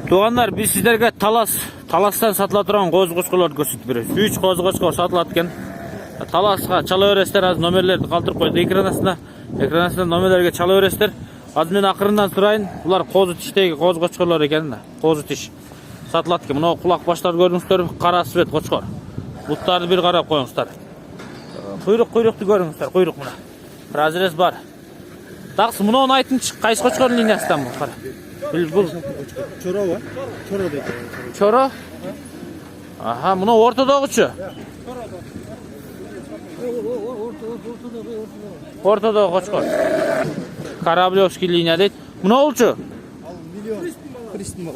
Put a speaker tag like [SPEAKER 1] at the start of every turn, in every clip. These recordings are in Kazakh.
[SPEAKER 1] Туғандар, біз сіздерге таластан сатыла тұрған қозы-қошқырларды көрсетіп береміз. 3 қозы-қошқыр сатылады екен. Таласқа чала бересіздер, аз номерлерді қалдырып қойды экранасына номерлерге чала бересіздер. Az мен ақырынан сұрайын, бұлар қозы тиштегі қозы-қошқырлар екен. Қозы тиш сатылады екен. Мынау құлақ баштар көрдіңіздер, қара свет қошқыр. Бұттарды бір қарап қойыңыздар. Құйрықты көріңіздер, құйрық мына. Разрез бар. Дақсы, мұнауын айтыңызшы, қайсы қошқыр линиясыдан бұл қара? Бұл
[SPEAKER 2] Çoro var. Çoro dedi.
[SPEAKER 1] Çoro? Aha, bunu ortadoğu şu. Ortadoğu koçkor. Karablevski linya deydi. Bu ne olcu?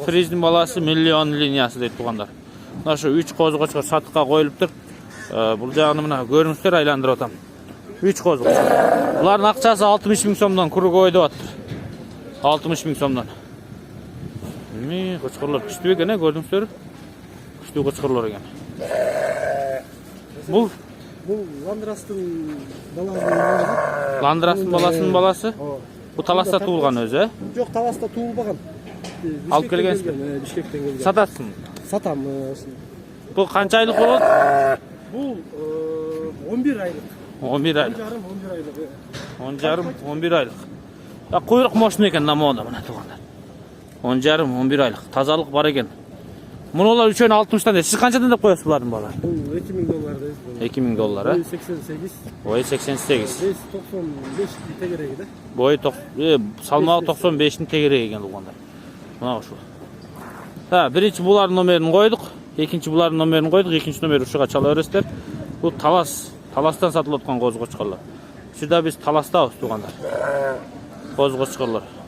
[SPEAKER 1] Friz'in balası milyon linyası deydi tuğanlar. Mına şu 3 qozu koçkor satıqqa qoyuluptur. Бұл жағını мына көріңіздер, айландырып отам. 3 qozu koçkor. Бұлардың ақшасы 60 000 сомдан круг ойды отыр. 60 000 сомдан. Qoçqorlar күшті екен, көрдіңіздер? Күшті qoçqorlar екен. Бұл
[SPEAKER 2] Landrastın balası.
[SPEAKER 1] Landrastın баласының баласы? Бұл Таласта туылған өзі?
[SPEAKER 2] Жоқ, Таласта туылбаған.
[SPEAKER 1] Алып келгенсің?
[SPEAKER 2] Бишкектен келген.
[SPEAKER 1] Сатасың?
[SPEAKER 2] Сатам.
[SPEAKER 1] Бұл қанша айлық болады?
[SPEAKER 2] Бұл 11 айлық.
[SPEAKER 1] 11 айлық.
[SPEAKER 2] 11 айлық.
[SPEAKER 1] 11 айлық. Құйрық мощный екен, намауында мына туғандар. 10,5-11 айлық. Тазалық бар екен. Мұнолар үшеуін 60-тан де. Сіз қаншадан деп қоясыз бұлардың балалары?
[SPEAKER 2] Бұл $2,000
[SPEAKER 1] $2,000,
[SPEAKER 2] Бойы 88.
[SPEAKER 1] Бойы 88.
[SPEAKER 2] 95 тегерегі де.
[SPEAKER 1] Бойы салмағы 95-ін тегерегі екен туғандар. Мына ұшу. Бірінші бұлардың номерін қойдық. Екінші бұлардың номерін қойдық. Екінші номер ұшыға чала өрестер. Бұл Таластан сатылып отқан қозы-қошқырлар. Сюда біз Таласта туғандар. Қозы-қошқырлар.